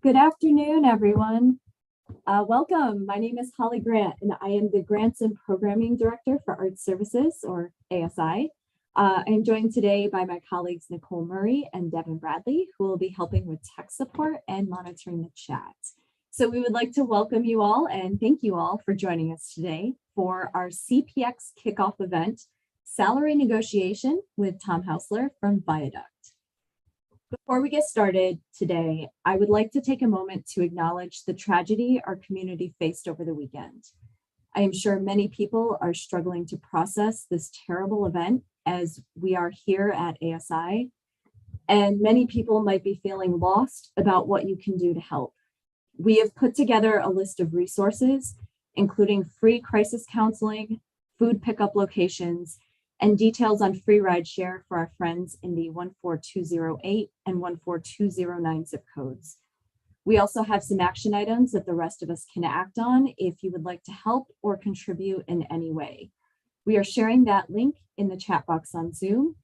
Good afternoon, everyone. Welcome. My name is Holly Grant, and I am the Grants and Programming Director for Art Services, or ASI. I am joined today by my colleagues Nicole Murray and Devin Bradley, who will be helping with tech support and monitoring the chat. So we would like to welcome you all and thank you all for joining us today for our CPX Kickoff event, Salary Negotiation with Tom Hausler from Viaduct. Before we get started today, I would like to take a moment to acknowledge the tragedy our community faced over the weekend. I am sure many people are struggling to process this terrible event as we are here at ASI, and many people might be feeling lost about what you can do to help. We have put together a list of resources, including free crisis counseling, food pickup locations, and details on free rideshare for our friends in the 14208 and 14209 zip codes. We also have some action items that the rest of us can act on if you would like to help or contribute in any way. We are sharing that link in the chat box on Zoom.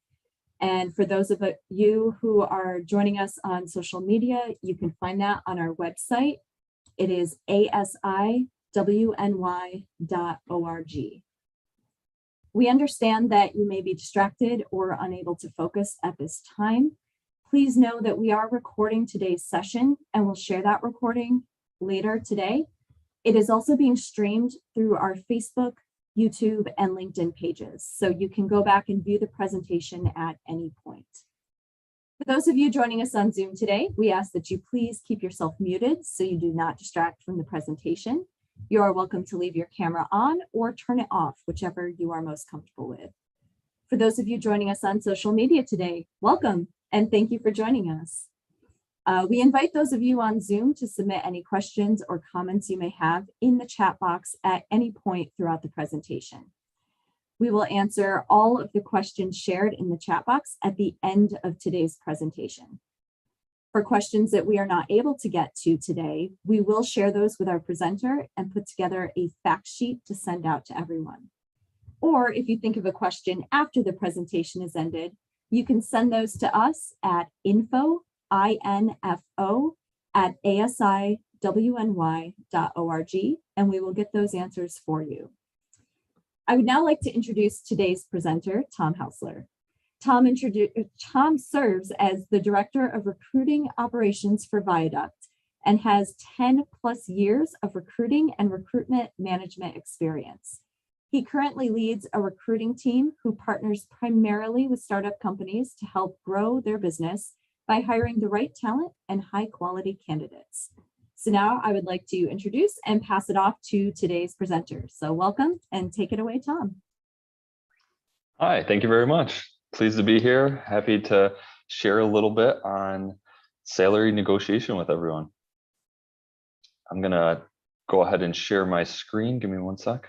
And for those of you who are joining us on social media, you can find that on our website. It is asiwny.org. We understand that you may be distracted or unable to focus at this time. Please know that we are recording today's session and we'll share that recording later today. It is also being streamed through our Facebook, YouTube, and LinkedIn pages, so you can go back and view the presentation at any point. For those of you joining us on Zoom today, we ask that you please keep yourself muted so you do not distract from the presentation. You are welcome to leave your camera on or turn it off, whichever you are most comfortable with. For those of you joining us on social media today, welcome and thank you for joining us. We invite those of you on Zoom to submit any questions or comments you may have in the chat box at any point throughout the presentation. We will answer all of the questions shared in the chat box at the end of today's presentation. For questions that we are not able to get to today, we will share those with our presenter and put together a fact sheet to send out to everyone. Or if you think of a question after the presentation is ended, you can send those to us at info@asiwny.org, and we will get those answers for you. I would now like to introduce today's presenter, Tom Hausler. Tom serves as the Director of Recruiting Operations for Viaduct and has 10+ years of recruiting and recruitment management experience. He currently leads a recruiting team who partners primarily with startup companies to help grow their business by hiring the right talent and high-quality candidates. So now I would like to introduce and pass it off to today's presenter. So welcome and take it away, Tom. Hi, thank you very much. Pleased to be here. Happy to share a little bit on salary negotiation with everyone. I'm gonna go ahead and share my screen. Give me one sec.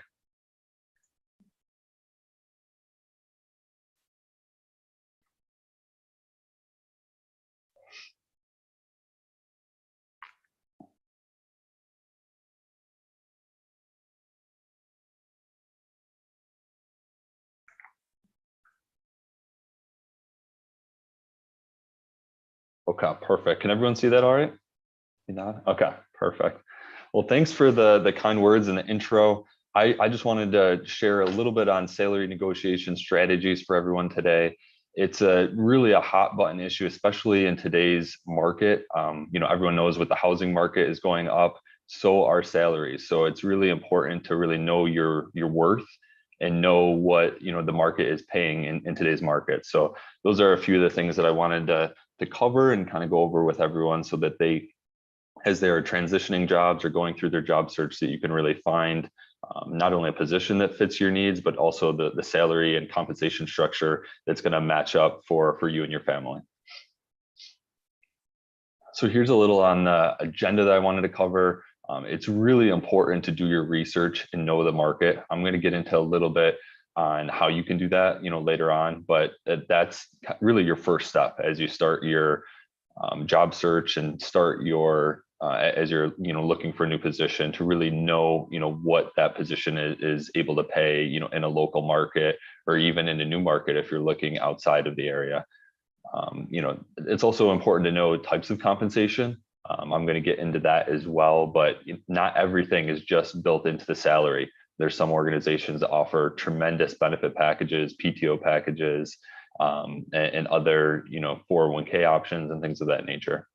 Okay, perfect. Can everyone see that all right? Okay, perfect. Well, thanks for the kind words and the intro. I just wanted to share a little bit on salary negotiation strategies for everyone today. It's really a hot button issue, especially in today's market. Everyone knows what the housing market is going up, so are salaries. So it's really important to really know your worth and know what the market is paying in today's market. So those are a few of the things that I wanted to cover and kind of go over with everyone so that they, as they're transitioning jobs or going through their job search, that you can really find not only a position that fits your needs, but also the salary and compensation structure that's going to match up for you and your family. So here's a little on the agenda that I wanted to cover. It's really important to do your research and know the market. I'm going to get into a little bit on how you can do that, later on, but that's really your first step as you start your job search and start your as you're looking for a new position, to really know what that position is able to pay in a local market or even in a new market if you're looking outside of the area. It's also important to know types of compensation. I'm going to get into that as well, but not everything is just built into the salary. There's some organizations that offer tremendous benefit packages, PTO packages, and other, 401k options and things of that nature.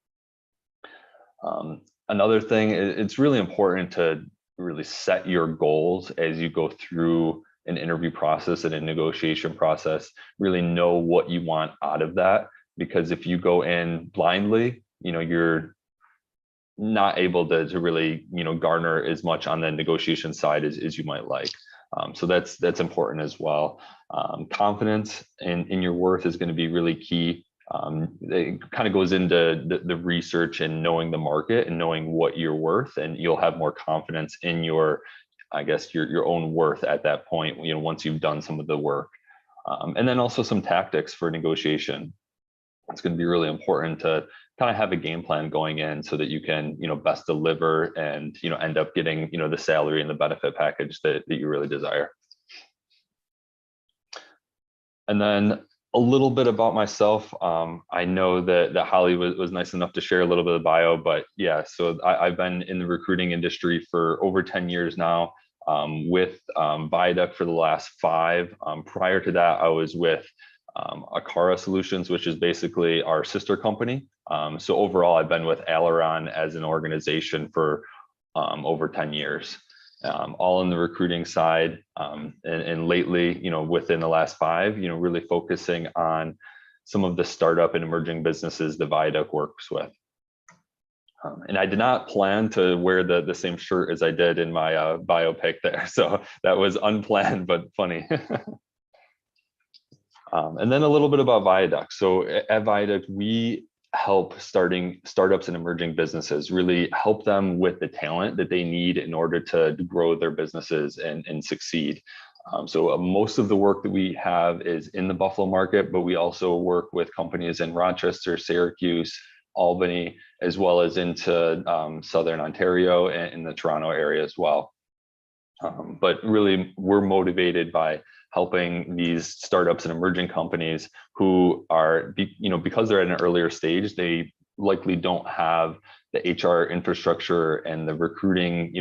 Another thing, it's really important to really set your goals as you go through an interview process and a negotiation process. Really know what you want out of that, because if you go in blindly, you're not able to really, garner as much on the negotiation side as you might like. So that's important as well. Confidence in your worth is going to be really key. It kind of goes into the research and knowing the market and knowing what you're worth, and you'll have more confidence in your own worth at that point, once you've done some of the work. And then also some tactics for negotiation. It's going to be really important to kind of have a game plan going in so that you can, best deliver and, end up getting, the salary and the benefit package that you really desire. And then a little bit about myself. I know that Holly was nice enough to share a little bit of bio, but yeah, so I've been in the recruiting industry for over 10 years now, with Viaduct for the last 5. Prior to that, I was with Akara Solutions, which is basically our sister company. So overall, I've been with Aileron as an organization for over 10 years. All in the recruiting side, and lately, within the last 5, really focusing on some of the startup and emerging businesses that Viaduct works with. And I did not plan to wear the same shirt as I did in my bio pic there, so that was unplanned but funny. And then a little bit about Viaduct. So at Viaduct, we help startups and emerging businesses, really help them with the talent that they need in order to grow their businesses and succeed. So most of the work that we have is in the Buffalo market, but we also work with companies in Rochester, Syracuse, Albany, as well as into Southern Ontario and in the Toronto area as well. But really, we're motivated by helping these startups and emerging companies who are, because they're at an earlier stage, they likely don't have the HR infrastructure and the recruiting,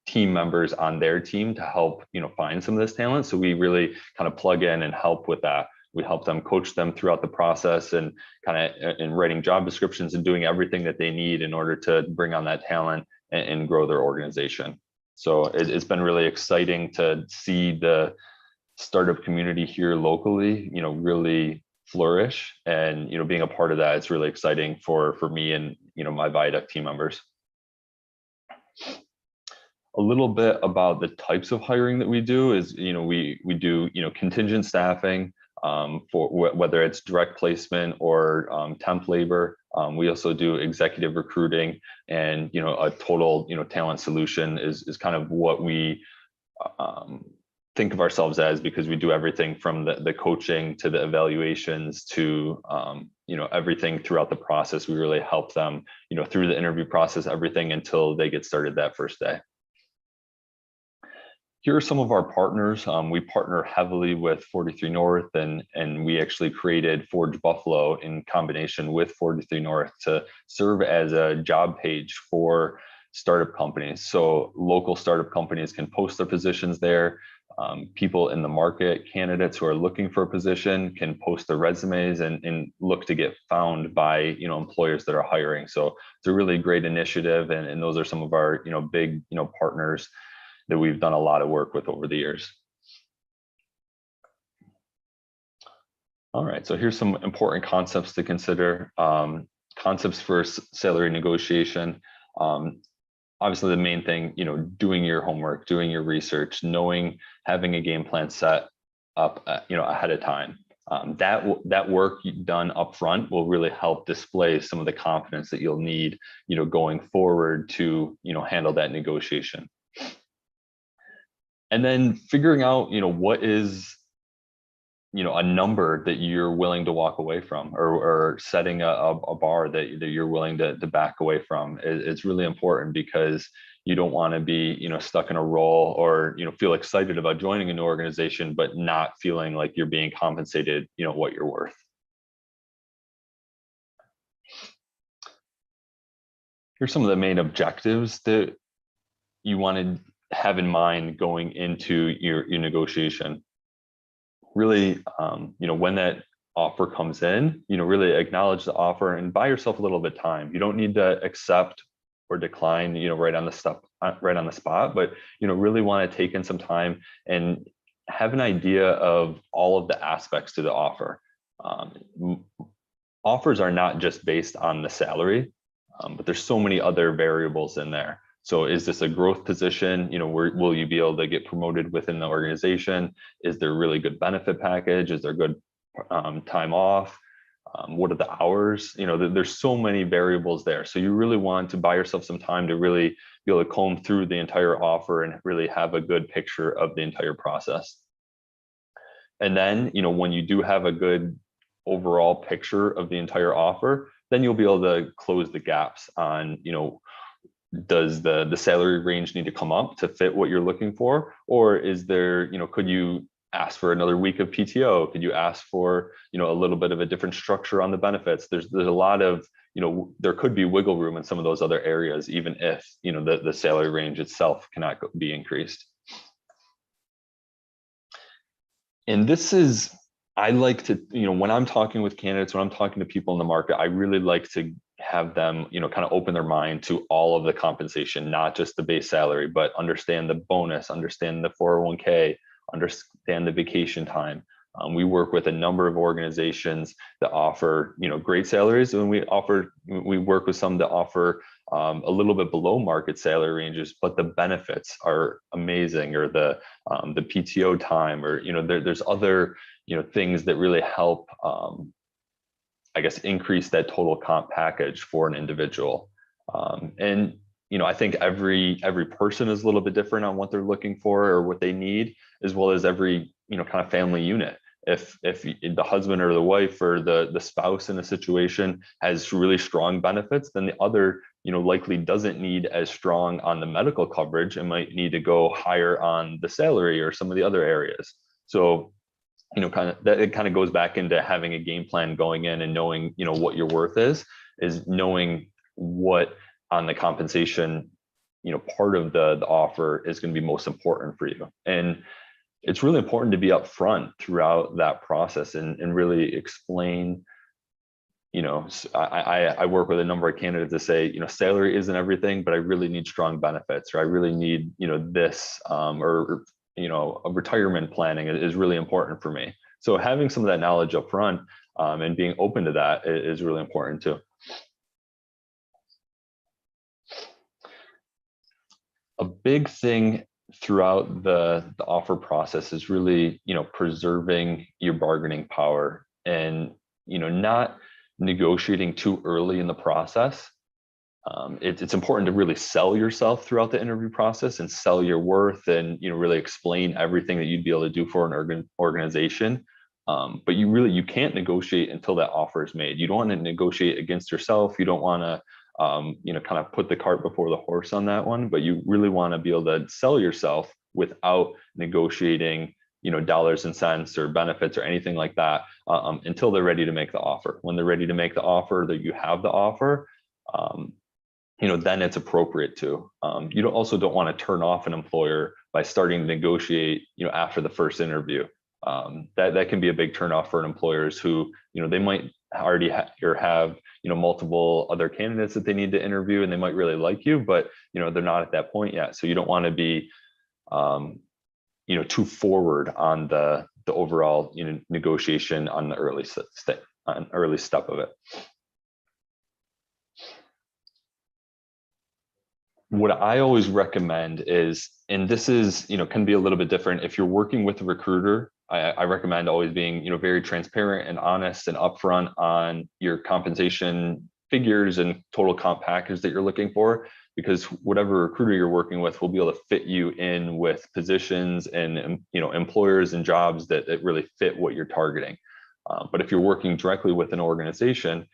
team members on their team to help, find some of this talent. So we really kind of plug in and help with that. We help them, coach them throughout the process, and kind of in writing job descriptions and doing everything that they need in order to bring on that talent and grow their organization. So it's been really exciting to see the startup community here locally, really flourish, and being a part of that, it's really exciting for me and my Viaduct team members. A little bit about the types of hiring that we do is, we do contingent staffing, for whether it's direct placement or temp labor. We also do executive recruiting, and a total talent solution is kind of what we think of ourselves as, because we do everything from the coaching to the evaluations to everything throughout the process. We really help them through the interview process, everything until they get started that first day. Here are some of our partners. We partner heavily with 43 North, and we actually created Forge Buffalo in combination with 43 North to serve as a job page for startup companies. So local startup companies can post their positions there. People in the market, candidates who are looking for a position, can post their resumes and look to get found by employers that are hiring. So it's a really great initiative, and those are some of our big partners that we've done a lot of work with over the years. All right, so here's some important concepts to consider. Concepts for salary negotiation. Obviously, the main thing, doing your homework, doing your research, having a game plan set up, ahead of time. That work done up front will really help display some of the confidence that you'll need, going forward to, handle that negotiation. And then figuring out, what is, a number that you're willing to walk away from, or setting a bar that you're willing to back away from. It's really important, because you don't want to be, stuck in a role, or, feel excited about joining a new organization, but not feeling like you're being compensated, what you're worth. here's some of the main objectives that you want to have in mind going into your negotiation. Really, when that offer comes in, really acknowledge the offer and buy yourself a little bit of time. You don't need to accept or decline, right on the spot, but really want to take in some time and have an idea of all of the aspects to the offer. Offers are not just based on the salary, but there's so many other variables in there. So is this a growth position? Will you be able to get promoted within the organization? Is there a really good benefit package? Is there good time off? What are the hours? There's so many variables there. So you really want to buy yourself some time to really be able to comb through the entire offer and really have a good picture of the entire process. And then, when you do have a good overall picture of the entire offer, then you'll be able to close the gaps on, does the salary range need to come up to fit what you're looking for? Or is there, could you ask for another week of PTO? Could you ask for, a little bit of a different structure on the benefits? There's a lot of, there could be wiggle room in some of those other areas, even if, the salary range itself cannot be increased. And this is, I like to, when I'm talking with candidates, when I'm talking to people in the market, I really like to have them, kind of open their mind to all of the compensation, not just the base salary, but understand the bonus, understand the 401k, understand the vacation time. We work with a number of organizations that offer, great salaries, and we work with some that offer a little bit below market salary ranges, but the benefits are amazing, or the PTO time, or there's other things that really help increase that total comp package for an individual. And I think every person is a little bit different on what they're looking for or what they need, as well as every kind of family unit. If the husband or the wife or the spouse in a situation has really strong benefits, then the other likely doesn't need as strong on the medical coverage and might need to go higher on the salary or some of the other areas. So it kind of goes back into having a game plan going in and knowing what your worth is knowing what on the compensation part of the offer is going to be most important for you. And it's really important to be upfront throughout that process and really explain. I work with a number of candidates that say, salary isn't everything, but I really need strong benefits, or I really need, this, or a retirement planning is really important for me. So having some of that knowledge up front and being open to that is really important too. A big thing throughout the offer process is really, preserving your bargaining power and, not negotiating too early in the process. It's important to really sell yourself throughout the interview process and sell your worth and really explain everything that you'd be able to do for an organization. But you can't negotiate until that offer is made. You don't want to negotiate against yourself. You don't want to kind of put the cart before the horse on that one. But you really want to be able to sell yourself without negotiating dollars and cents or benefits or anything like that until they're ready to make the offer. When they're ready to make the offer, that you have the offer, then it's appropriate to. You also don't want to turn off an employer by starting to negotiate, after the first interview. That can be a big turnoff for employers who, they might already have, multiple other candidates that they need to interview, and they might really like you, but, they're not at that point yet. So you don't want to be, too forward on the overall, negotiation on the early step of it. What I always recommend is, and this is, can be a little bit different. If you're working with a recruiter, I recommend always being, very transparent and honest and upfront on your compensation figures and total comp package that you're looking for, because whatever recruiter you're working with will be able to fit you in with positions and, employers and jobs that really fit what you're targeting. But if you're working directly with an organization,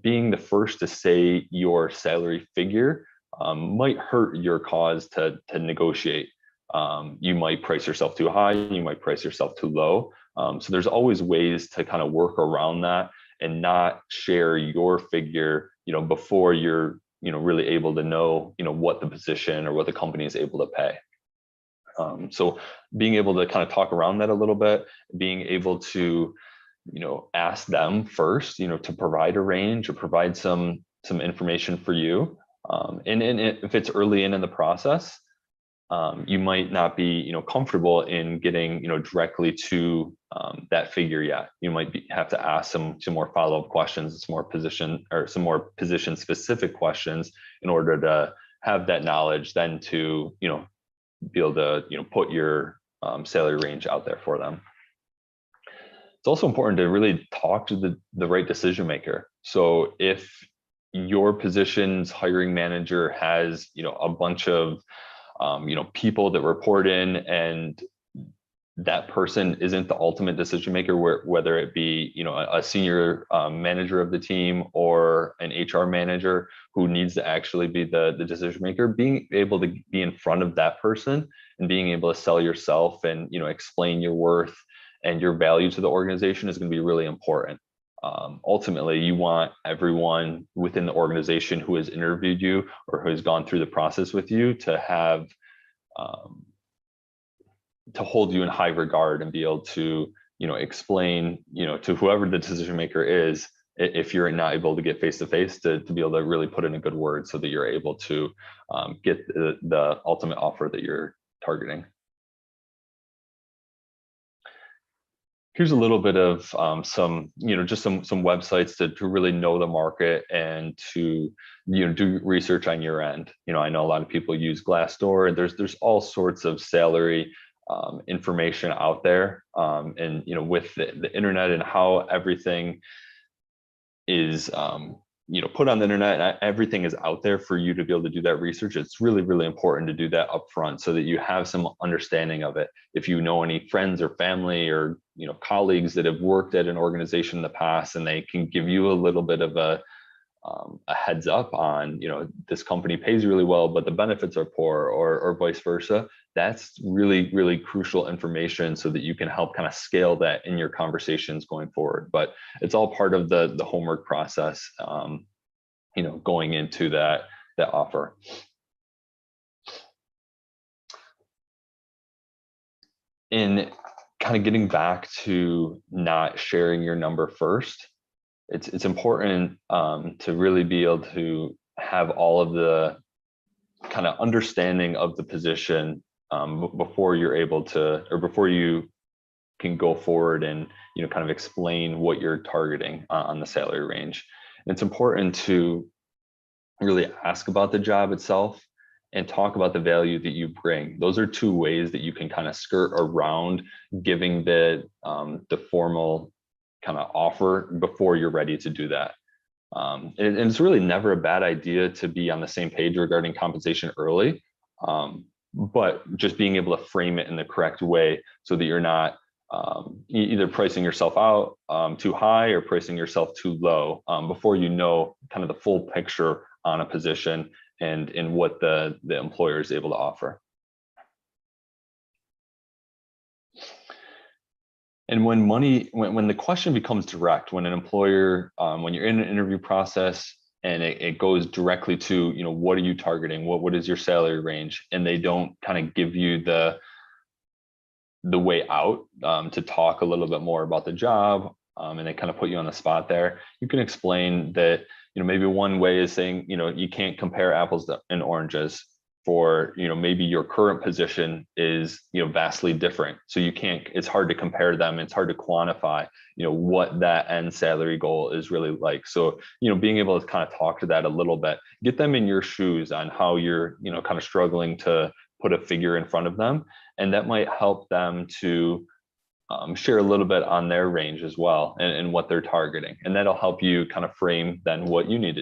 being the first to say your salary figure might hurt your cause to negotiate. You might price yourself too high, you might price yourself too low. So there's always ways to kind of work around that and not share your figure, before you're really able to know, what the position or what the company is able to pay. So being able to kind of talk around that a little bit, being able to, ask them first, to provide a range or provide some information for you. And if it's early in the process, you might not be, comfortable in getting, directly to that figure yet. You might have to ask some more follow-up questions, some more position specific questions in order to have that knowledge, then to, be able to, put your salary range out there for them. It's also important to really talk to the right decision maker. So if your position's hiring manager has, a bunch of people that report in, and that person isn't the ultimate decision maker, whether it be, a senior manager of the team or an HR manager who needs to actually be the decision maker, being able to be in front of that person and being able to sell yourself and, explain your worth and your value to the organization is going to be really important. Ultimately, you want everyone within the organization who has interviewed you or who has gone through the process with you to have to hold you in high regard and be able to, explain, to whoever the decision maker is, if you're not able to get face to face, to be able to really put in a good word so that you're able to get the ultimate offer that you're targeting. Here's a little bit of some, just some websites to really know the market and to, do research on your end. I know a lot of people use Glassdoor. There's all sorts of salary information out there, and with the internet and how everything is put on the internet, everything is out there for you to be able to do that research. It's really, really important to do that upfront so that you have some understanding of it. If you know any friends or family or colleagues that have worked at an organization in the past, and they can give you a little bit of a heads up on, this company pays really well, but the benefits are poor, or vice versa. That's really, really crucial information so that you can help kind of scale that in your conversations going forward. But it's all part of the homework process, going into that offer. In kind of getting back to not sharing your number first, it's important to really be able to have all of the kind of understanding of the position before you're able to, or before you can go forward and kind of explain what you're targeting on the salary range. And it's important to really ask about the job itself and talk about the value that you bring. Those are two ways that you can kind of skirt around giving the formal kind of offer before you're ready to do that. And it's really never a bad idea to be on the same page regarding compensation early, but just being able to frame it in the correct way so that you're not either pricing yourself out too high or pricing yourself too low before you know kind of the full picture on a position and in what the employer is able to offer. And when the question becomes direct, when an employer, when you're in an interview process and it goes directly to, what are you targeting? What is your salary range? And they don't kind of give you the way out to talk a little bit more about the job, and they kind of put you on the spot there. You can explain that, maybe one way is saying, you can't compare apples and oranges. For maybe your current position is vastly different, so it's hard to compare them. It's hard to quantify what that end salary goal is really like. So being able to kind of talk to that a little bit, get them in your shoes on how you're kind of struggling to put a figure in front of them, and that might help them to share a little bit on their range as well and what they're targeting, and that'll help you kind of frame then what you need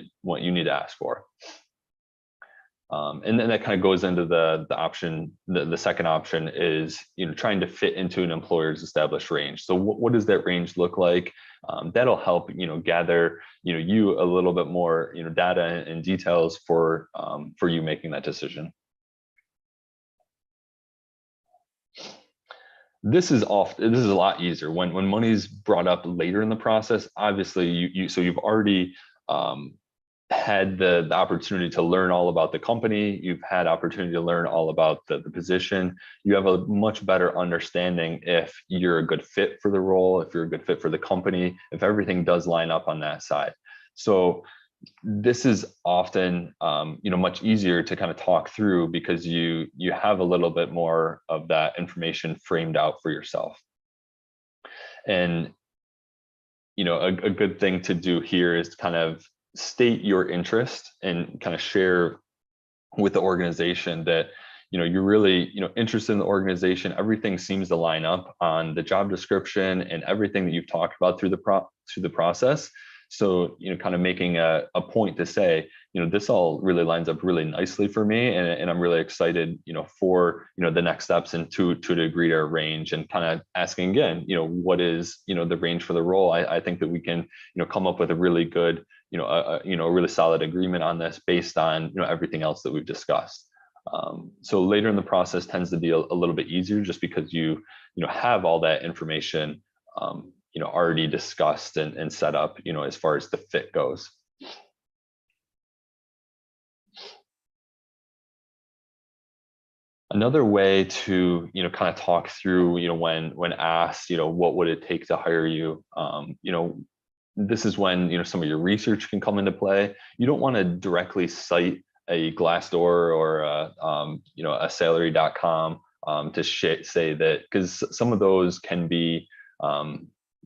to ask for. And then that kind of goes into the option. The second option is trying to fit into an employer's established range. So what does that range look like? That'll help gather you a little bit more data and details for you making that decision. This is a lot easier when money's brought up later in the process. Obviously, so you've already had the opportunity to learn all about the company, you've had opportunity to learn all about the position, you have a much better understanding if you're a good fit for the role, if you're a good fit for the company, if everything does line up on that side. So this is often much easier to kind of talk through because you have a little bit more of that information framed out for yourself. And a good thing to do here is to kind of state your interest and kind of share with the organization that you're really interested in the organization. Everything seems to line up on the job description and everything that you've talked about through the process. So kind of making a point to say this all really lines up really nicely for me, and I'm really excited for the next steps and to a degree to range, and kind of asking again what is the range for the role. I think that we can come up with a really good a really solid agreement on this based on everything else that we've discussed. So later in the process tends to be a little bit easier, just because you have all that information already discussed and set up as far as the fit goes. Another way to kind of talk through when asked what would it take to hire you, this is when some of your research can come into play. You don't want to directly cite a Glassdoor or a salary.com to say that, because some of those can be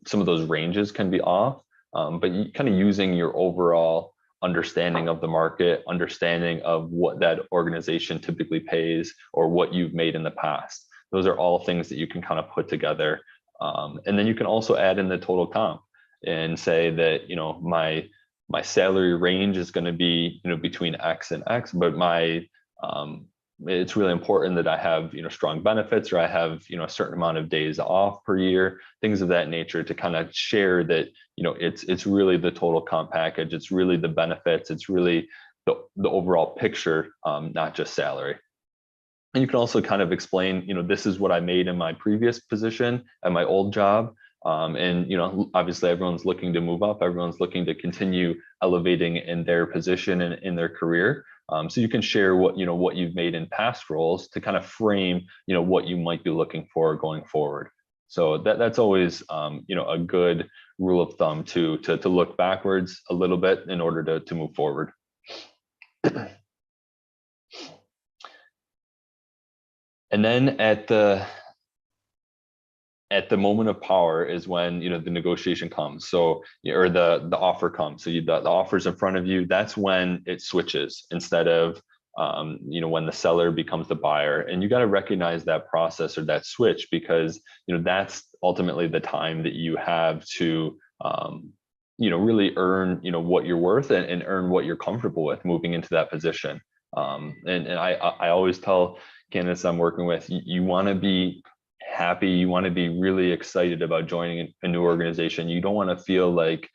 some of those ranges can be off, but you kind of using your overall understanding of the market, understanding of what that organization typically pays or what you've made in the past. Those are all things that you can kind of put together. And then you can also add in the total comp and say that, my salary range is going to be, between X and X, but it's really important that I have, strong benefits, or I have, a certain amount of days off per year, things of that nature, to kind of share that, it's really the total comp package. It's really the benefits. It's really the overall picture, not just salary. And you can also kind of explain, this is what I made in my previous position at my old job. And obviously everyone's looking to move up. Everyone's looking to continue elevating in their position and in their career. So you can share what you've made in past roles to kind of frame what you might be looking for going forward. So that's always a good rule of thumb to look backwards a little bit in order to move forward. And then at the moment of power is when the negotiation comes, so or the offer comes. So the offer's in front of you. That's when it switches, instead of when the seller becomes the buyer. And you got to recognize that process, or that switch, because that's ultimately the time that you have to really earn what you're worth, and earn what you're comfortable with moving into that position. And I always tell candidates I'm working with, you want to be happy, you want to be really excited about joining a new organization. You don't want to feel like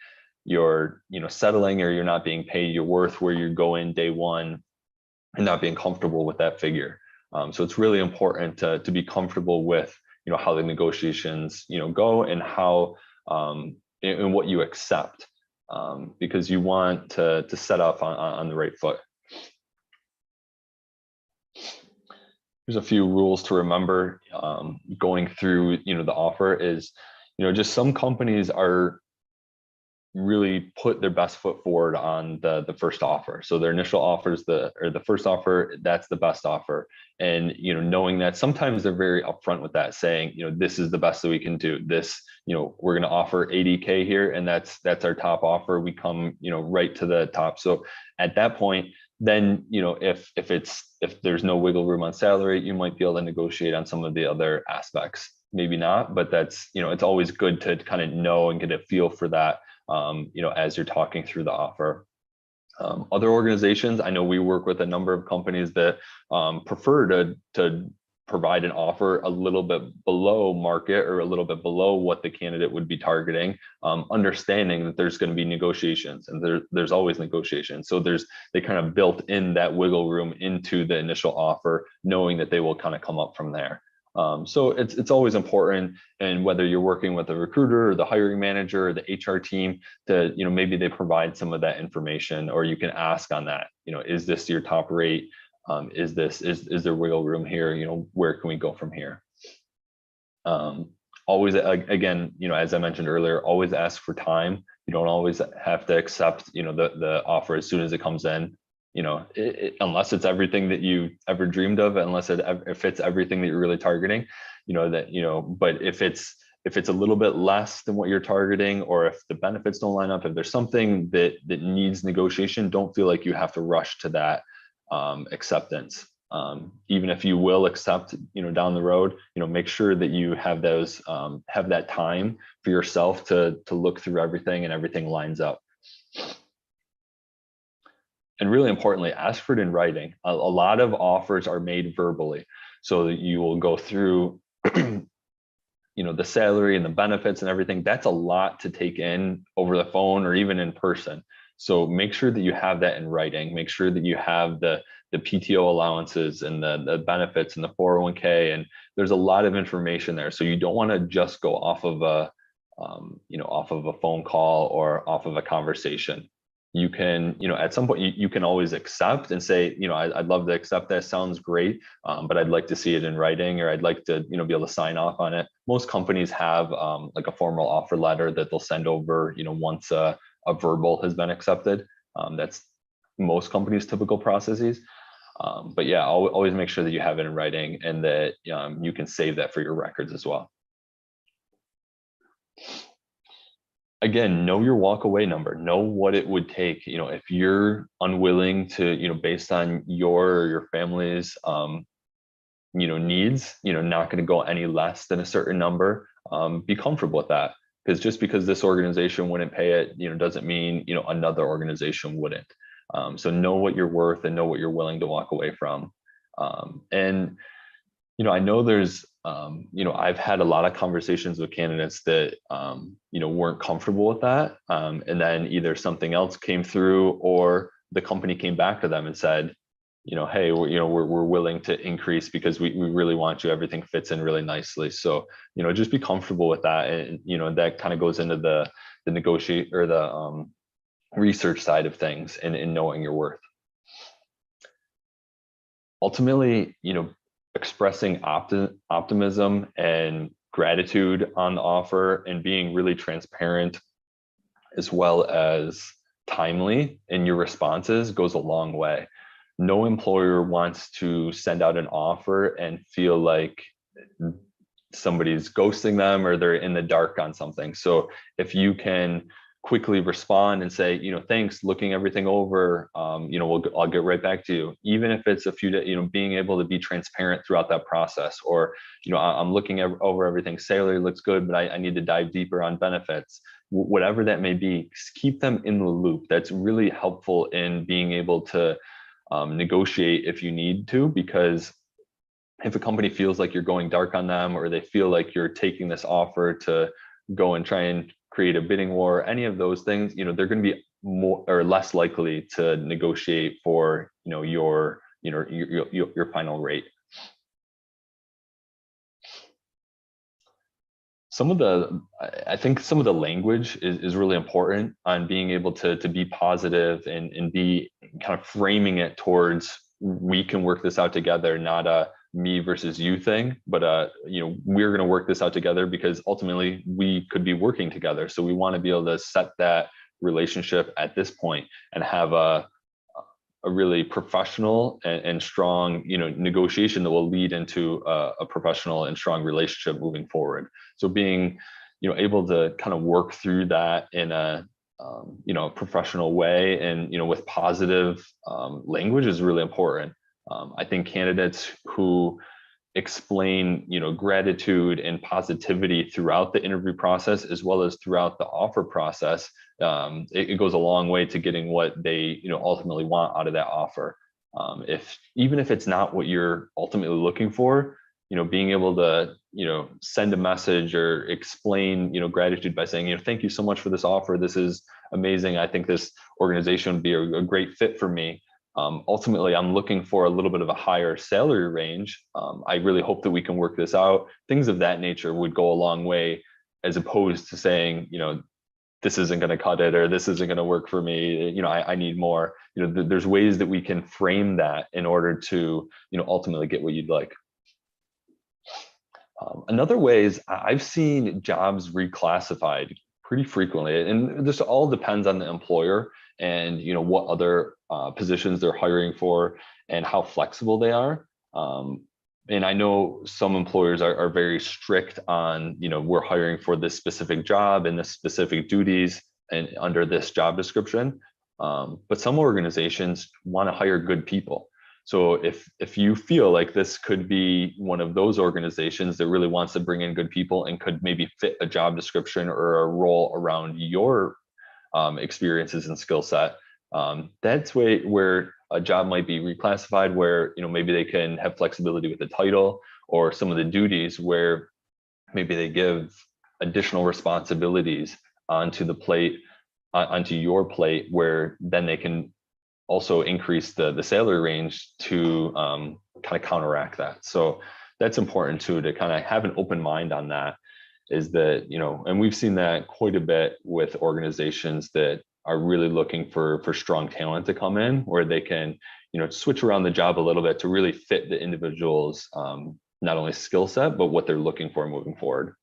you're settling, or you're not being paid your worth where you go in day one and not being comfortable with that figure. So it's really important to be comfortable with how the negotiations go, and how and what you accept, because you want to set up on the right foot. There's a few rules to remember going through the offer. Is just some companies are really put their best foot forward on the first offer. So their initial offers, the first offer, that's the best offer. And knowing that, sometimes they're very upfront with that, saying this is the best that we can do. This we're going to offer 80K here, and that's our top offer. We come right to the top. So at that point, then if there's no wiggle room on salary, you might be able to negotiate on some of the other aspects. Maybe not, but that's it's always good to kind of know and get a feel for that as you're talking through the offer. Other organizations, I know we work with a number of companies that prefer to provide an offer a little bit below market, or a little bit below what the candidate would be targeting, understanding that there's going to be negotiations, and there's always negotiations. So they kind of built in that wiggle room into the initial offer, knowing that they will kind of come up from there. So it's always important, and whether you're working with a recruiter or the hiring manager or the HR team, to maybe they provide some of that information, or you can ask on that. Is this your top rate? Is there wiggle room here? Where can we go from here? Always, again, as I mentioned earlier, always ask for time. You don't always have to accept the offer as soon as it comes in. Unless it's everything that you ever dreamed of, unless it fits everything that you're really targeting, but if it's a little bit less than what you're targeting, or if the benefits don't line up, if there's something that needs negotiation, don't feel like you have to rush to that acceptance. Even if you will accept, down the road, make sure that you have that time for yourself to look through everything and everything lines up. And really importantly, ask for it in writing. A lot of offers are made verbally, so that you will go through, the salary and the benefits and everything. That's a lot to take in over the phone or even in person. So make sure that you have that in writing. Make sure that you have the PTO allowances and the benefits and the 401k, and there's a lot of information there. So you don't want to just go off of a phone call or off of a conversation. You can, at some point, you can always accept and say, I'd love to accept that. Sounds great, but I'd like to see it in writing, or I'd like to, be able to sign off on it. Most companies have like a formal offer letter that they'll send over, once a verbal has been accepted. That's most companies' typical processes. But yeah, always make sure that you have it in writing, and that you can save that for your records as well. Again, know your walk away number. Know what it would take. If you're unwilling to, based on your family's, needs, not going to go any less than a certain number. Be comfortable with that, because just because this organization wouldn't pay it, doesn't mean, another organization wouldn't. So know what you're worth and know what you're willing to walk away from. And I know there's, I've had a lot of conversations with candidates that, weren't comfortable with that. And then either something else came through, or the company came back to them and said, hey, we're willing to increase because we really want you. Everything fits in really nicely. So, just be comfortable with that. And, that kind of goes into the negotiate or the research side of things, and in knowing your worth. Ultimately, expressing optimism and gratitude on the offer, and being really transparent as well as timely in your responses goes a long way. No employer wants to send out an offer and feel like somebody's ghosting them or they're in the dark on something. So if you can quickly respond and say, thanks, looking everything over, I'll get right back to you. Even if it's a few days, being able to be transparent throughout that process, or, I'm looking over everything. Salary looks good, but I need to dive deeper on benefits. Whatever that may be, keep them in the loop. That's really helpful in being able to negotiate if you need to, because if a company feels like you're going dark on them, or they feel like you're taking this offer to go and try and create a bidding war, any of those things, they're going to be more or less likely to negotiate for, your final rate. I think some of the language is really important on being able to be positive and be kind of framing it towards, we can work this out together, not a me versus you thing, but we're going to work this out together because ultimately we could be working together. So we want to be able to set that relationship at this point and have a really professional and strong, negotiation that will lead into a professional and strong relationship moving forward. So being, able to kind of work through that in a professional way and, with positive language is really important. I think candidates who explain, gratitude and positivity throughout the interview process, as well as throughout the offer process, it goes a long way to getting what they, ultimately want out of that offer. Even if it's not what you're ultimately looking for, being able to, send a message or explain, gratitude by saying, thank you so much for this offer. This is amazing. I think this organization would be a great fit for me. Ultimately, I'm looking for a little bit of a higher salary range. I really hope that we can work this out. Things of that nature would go a long way, as opposed to saying, this isn't going to cut it, or this isn't going to work for me. I need more. There's ways that we can frame that in order to, ultimately get what you'd like. Another way is I've seen jobs reclassified pretty frequently, and this all depends on the employer and what other positions they're hiring for and how flexible they are. And I know some employers are very strict on, we're hiring for this specific job and this specific duties and under this job description. But some organizations want to hire good people. So if you feel like this could be one of those organizations that really wants to bring in good people and could maybe fit a job description or a role around your experiences and skill set, that's where a job might be reclassified, where maybe they can have flexibility with the title or some of the duties, where maybe they give additional responsibilities onto your plate, where then they can also increase the salary range to kind of counteract that. So that's important too, to kind of have an open mind on that, is that, and we've seen that quite a bit with organizations that are really looking for strong talent to come in, where they can, switch around the job a little bit to really fit the individual's not only skill set, but what they're looking for moving forward.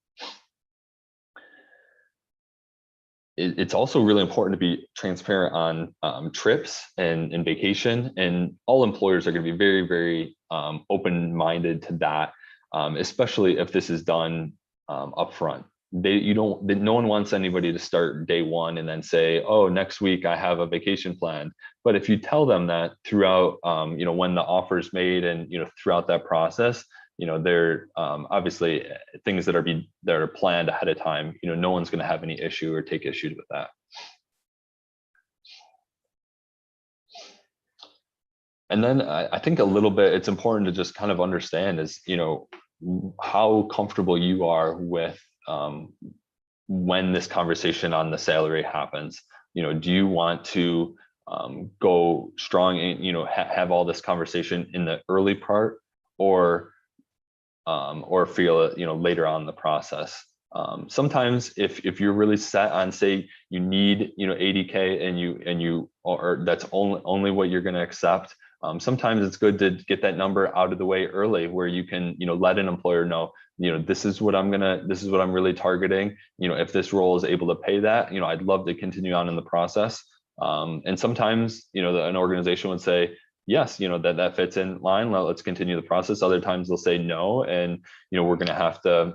It's also really important to be transparent on trips and vacation, and all employers are going to be very, very open-minded to that, especially if this is done upfront. No one wants anybody to start day one and then say, oh, next week I have a vacation planned. But if you tell them that throughout, when the offer is made and throughout that process, they're obviously things that are planned ahead of time. No one's going to have any issue or take issue with that. And then I think a little bit, it's important to just kind of understand is, how comfortable you are with when this conversation on the salary happens. Do you want to go strong and, have all this conversation in the early part, or feel it, later on in the process? Sometimes if you're really set on, say you need, 80K and you or that's only what you're going to accept. Sometimes it's good to get that number out of the way early, where you can, let an employer know, this is what I'm really targeting. If this role is able to pay that, I'd love to continue on in the process. And sometimes, an organization would say, yes, that fits in line. Let's continue the process. Other times they'll say no, and we're going to have to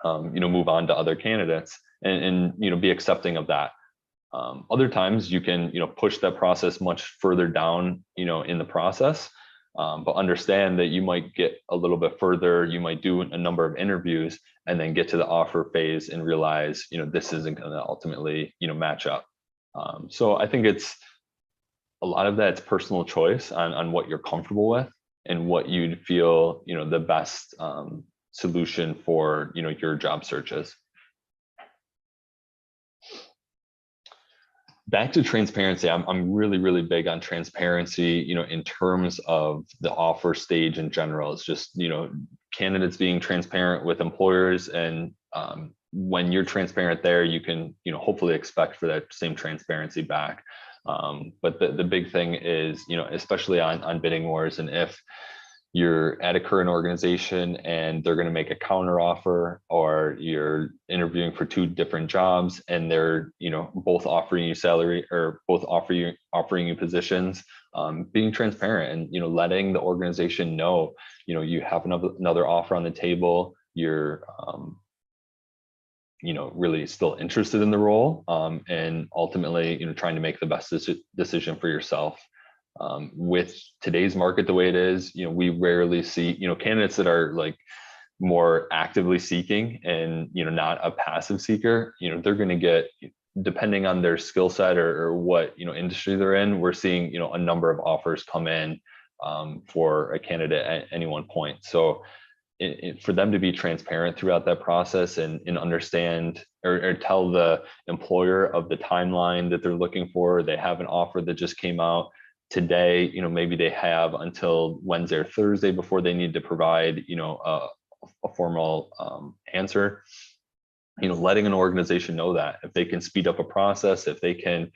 move on to other candidates, and be accepting of that. Other times you can push that process much further down in the process, but understand that you might get a little bit further. You might do a number of interviews and then get to the offer phase and realize this isn't going to ultimately match up. So I think it's a lot of that's personal choice on what you're comfortable with and what you'd feel the best solution for your job searches. Back to transparency, I'm really, really big on transparency, in terms of the offer stage in general. It's just, candidates being transparent with employers, and when you're transparent there, you can, hopefully expect for that same transparency back. But the big thing is, especially on bidding wars, and if you're at a current organization and they're going to make a counter offer, or you're interviewing for two different jobs and they're both offering you salary, or both offering you positions, being transparent and letting the organization know you have another offer on the table, you're really still interested in the role, and ultimately trying to make the best decision for yourself. With today's market the way it is, we rarely see candidates that are like more actively seeking and not a passive seeker. They're going to get, depending on their skill set or what industry they're in, we're seeing a number of offers come in for a candidate at any one point. So for them to be transparent throughout that process and understand or tell the employer of the timeline that they're looking for, they have an offer that just came out, today, maybe they have until Wednesday or Thursday before they need to provide, a formal answer. Letting an organization know that if they can speed up a process, if they can,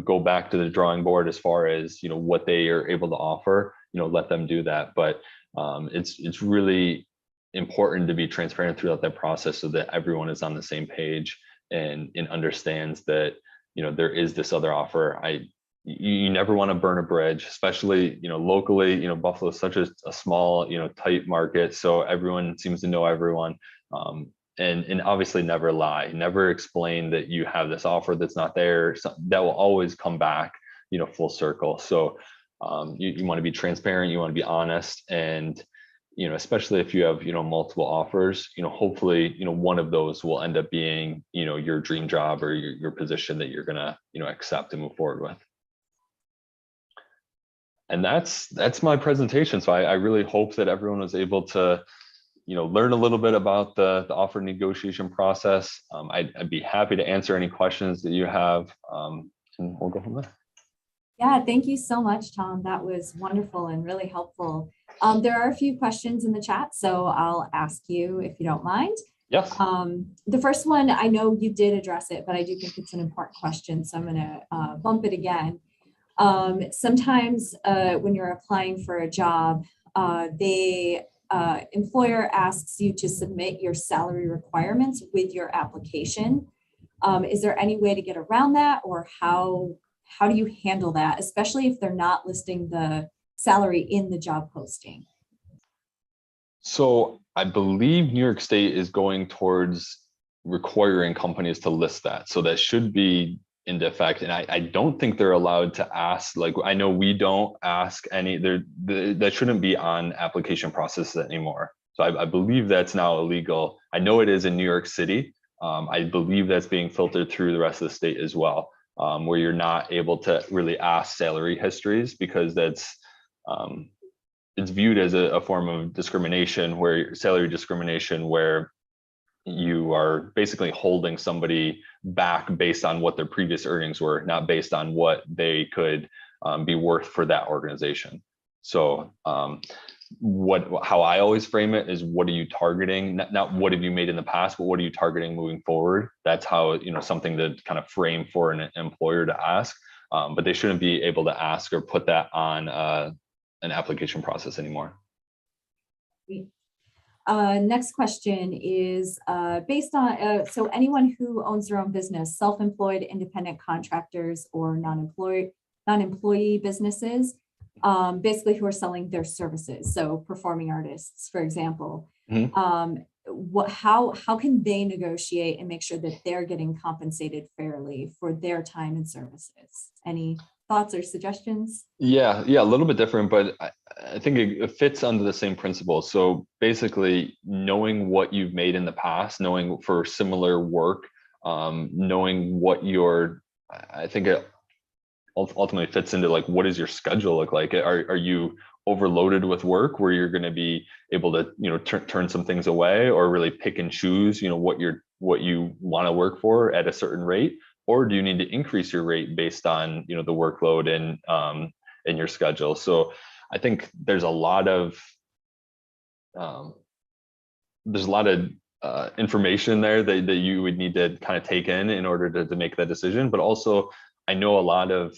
go back to the drawing board as far as, what they are able to offer, let them do that. But it's really important to be transparent throughout that process so that everyone is on the same page and understands that, there is this other offer. You never want to burn a bridge, especially, locally. Buffalo is such a small, tight market. So everyone seems to know everyone. And obviously never lie, never explain that you have this offer that's not there. So that will always come back, full circle. So you want to be transparent, you want to be honest, and especially if you have multiple offers, hopefully one of those will end up being your dream job or your position that you're gonna accept and move forward with. And that's my presentation. So I really hope that everyone was able to learn a little bit about the offer negotiation process. I'd be happy to answer any questions that you have, and we'll go from there. Yeah, thank you so much, Tom. That was wonderful and really helpful. There are a few questions in the chat, so I'll ask you if you don't mind. Yes. The first one, I know you did address it, but I do think it's an important question, so I'm going to bump it again. Sometimes when you're applying for a job, the employer asks you to submit your salary requirements with your application. Is there any way to get around that, or how do you handle that, especially if they're not listing the salary in the job posting? So I believe New York State is going towards requiring companies to list that. So that should be into effect. And I don't think they're allowed to ask, like, I know we don't ask any, that shouldn't be on application processes anymore. So I believe that's now illegal. I know it is in New York City. I believe that's being filtered through the rest of the state as well, where you're not able to really ask salary histories, because that's, it's viewed as a form of discrimination, where salary discrimination, where you are basically holding somebody back based on what their previous earnings were, not based on what they could be worth for that organization. So how I always frame it is, what are you targeting? Not what have you made in the past, but what are you targeting moving forward? That's how, something to kind of frame for an employer to ask, but they shouldn't be able to ask or put that on an application process anymore. Next question is based on, so anyone who owns their own business, self-employed, independent contractors, or non-employee businesses, basically who are selling their services. So performing artists, for example, how can they negotiate and make sure that they're getting compensated fairly for their time and services? Any thoughts or suggestions? Yeah, a little bit different, but I think it fits under the same principle. So basically, knowing what you've made in the past, knowing for similar work, knowing what I think it ultimately fits into, like, what does your schedule look like? Are you overloaded with work where you're going to be able to turn some things away, or really pick and choose what you want to work for at a certain rate? Or do you need to increase your rate based on the workload and your schedule? So I think there's a lot of information there that you would need to kind of take in order to make that decision. But also, I know a lot of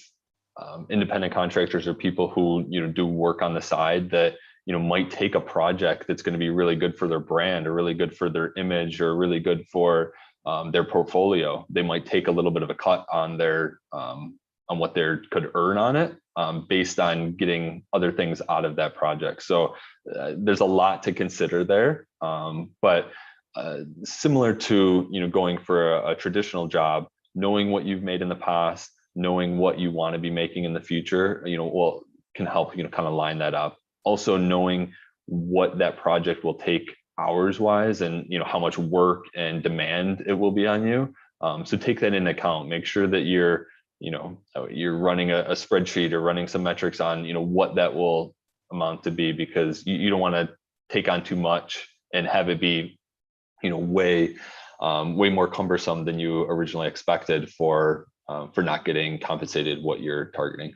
independent contractors or people who do work on the side that might take a project that's going to be really good for their brand, or really good for their image, or really good for their portfolio. They might take a little bit of a cut on their on what they could earn on it, based on getting other things out of that project. So there's a lot to consider there. But similar to going for a traditional job, knowing what you've made in the past, knowing what you want to be making in the future, can help kind of line that up. Also knowing what that project will take hours wise, and how much work and demand it will be on you. So take that into account. Make sure that you're running a spreadsheet, or running some metrics on what that will amount to be, because you don't want to take on too much and have it be way more cumbersome than you originally expected for not getting compensated what you're targeting.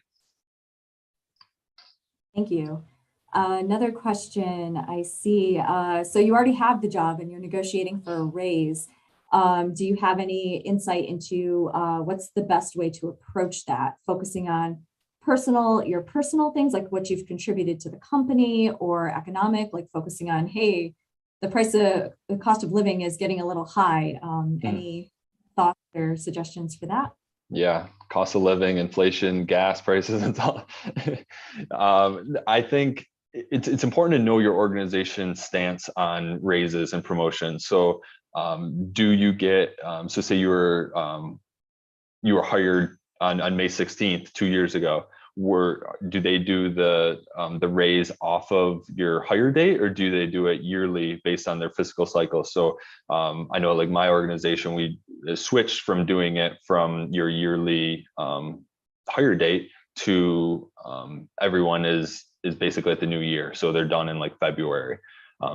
Thank you. Another question I see. So you already have the job and you're negotiating for a raise. Do you have any insight into what's the best way to approach that? Focusing on your personal things, like what you've contributed to the company, or economic, like focusing on, hey, the cost of living is getting a little high. Any thoughts or suggestions for that? Yeah, cost of living, inflation, gas prices, and all. I think it's important to know your organization's stance on raises and promotions. So, do you get so say you were hired on May 16th 2 years ago? Do they do the raise off of your hire date, or do they do it yearly based on their fiscal cycle? So I know, like my organization, we switched from doing it from your yearly hire date to everyone is basically at the new year, so they're done in like February.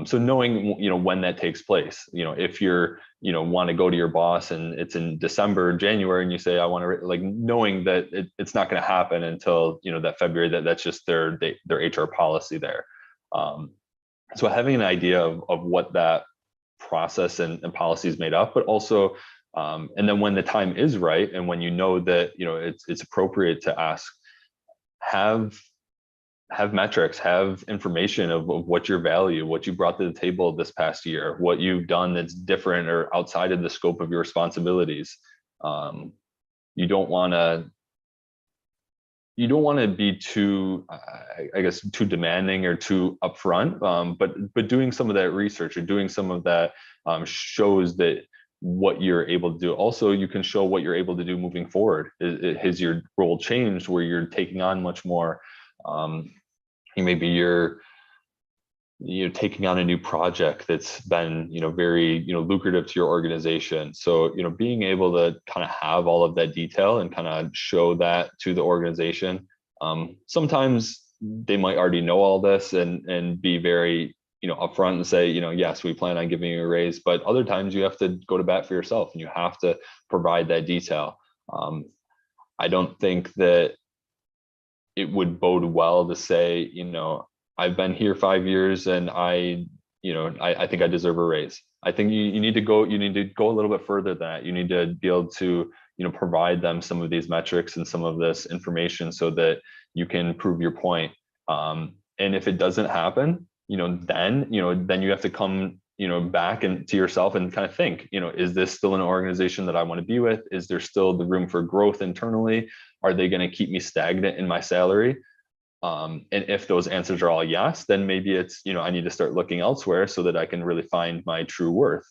So knowing when that takes place, if you're want to go to your boss and it's in December, January, and you say I want to, like, knowing that it's not going to happen until that February, that's just their HR policy there. So having an idea of what that process and policy is made up, but also and then when the time is right and when that it's appropriate to ask, have metrics, have information of what your value, what you brought to the table this past year, what you've done that's different or outside of the scope of your responsibilities. You don't want to be too, I guess, too demanding or too upfront, but doing some of that research or doing some of that shows that what you're able to do. Also, you can show what you're able to do moving forward. Has your role changed where you're taking on much more? Maybe you're taking on a new project that's been very lucrative to your organization. So being able to kind of have all of that detail and kind of show that to the organization. Sometimes they might already know all this and be very upfront and say yes, we plan on giving you a raise. But other times you have to go to bat for yourself and you have to provide that detail. I don't think that it would bode well to say, I've been here 5 years and I think I deserve a raise. I think you need to go a little bit further than that. You need to be able to, provide them some of these metrics and some of this information so that you can prove your point. And if it doesn't happen, then you have to come, back and to yourself and kind of think, is this still an organization that I want to be with? Is there still the room for growth internally? Are they going to keep me stagnant in my salary? And if those answers are all yes, then maybe it's, I need to start looking elsewhere so that I can really find my true worth.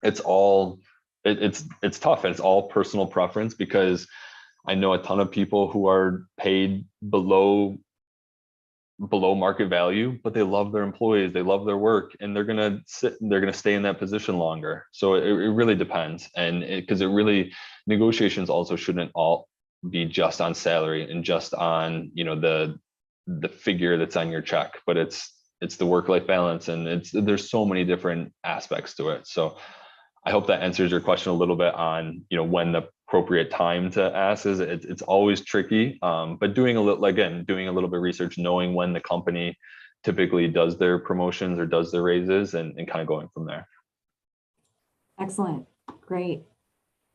It's tough, and it's all personal preference, because I know a ton of people who are paid below market value, but they love their employees, they love their work, and they're going to stay in that position longer. So it really depends. And because negotiations also shouldn't all be just on salary and just on the figure that's on your check, but it's the work-life balance, and there's so many different aspects to it. So I hope that answers your question a little bit on when the appropriate time to ask is. It's always tricky, but doing a little bit of research, knowing when the company typically does their promotions or does their raises, and kind of going from there. Excellent. Great.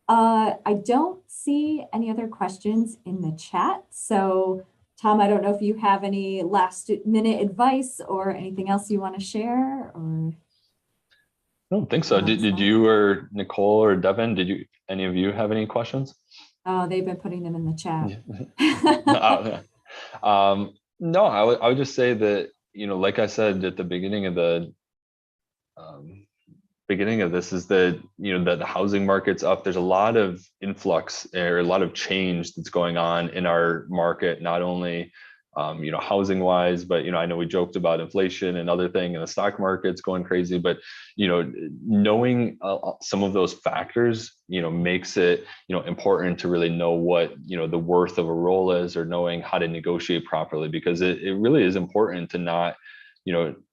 I don't see any other questions in the chat. So Tom, I don't know if you have any last minute advice or anything else you want to share, or? I don't think so. Did you or Nicole or Devin, any of you have any questions? Oh, they've been putting them in the chat. No, I would just say that, like I said at the beginning of this, is that that the housing market's up. There's a lot of influx or a lot of change that's going on in our market, not only housing wise, but I know we joked about inflation and other thing, and the stock market's going crazy, but knowing some of those factors makes it important to really know what the worth of a role is, or knowing how to negotiate properly, because it really is important to not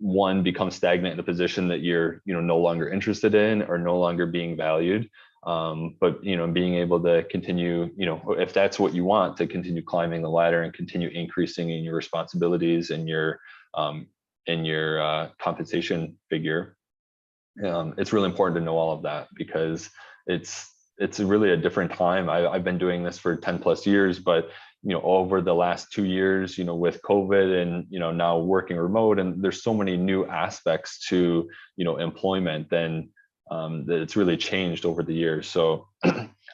one, become stagnant in a position that you're no longer interested in or no longer being valued. But, being able to continue, if that's what you want, to continue climbing the ladder and continue increasing in your responsibilities and your compensation figure. It's really important to know all of that, because it's really a different time. I've been doing this for 10 plus years, but over the last 2 years, with COVID and now working remote, and there's so many new aspects to employment, and that it's really changed over the years. So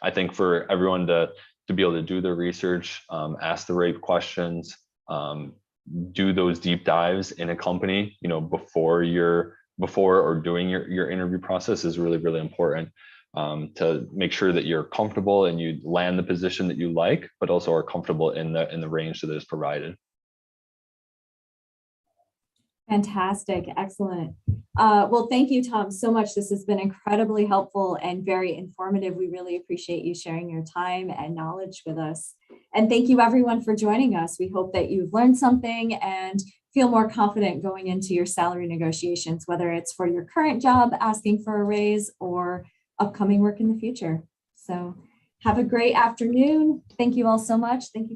I think for everyone to be able to do their research, ask the right questions, do those deep dives in a company, before or during your interview process is really, really important, to make sure that you're comfortable and you land the position that you like, but also are comfortable in the range that is provided. Fantastic. Excellent. Well, thank you, Tom, so much. This has been incredibly helpful and very informative. We really appreciate you sharing your time and knowledge with us. And thank you, everyone, for joining us. We hope that you've learned something and feel more confident going into your salary negotiations, whether it's for your current job, asking for a raise, or upcoming work in the future. So have a great afternoon. Thank you all so much. Thank you.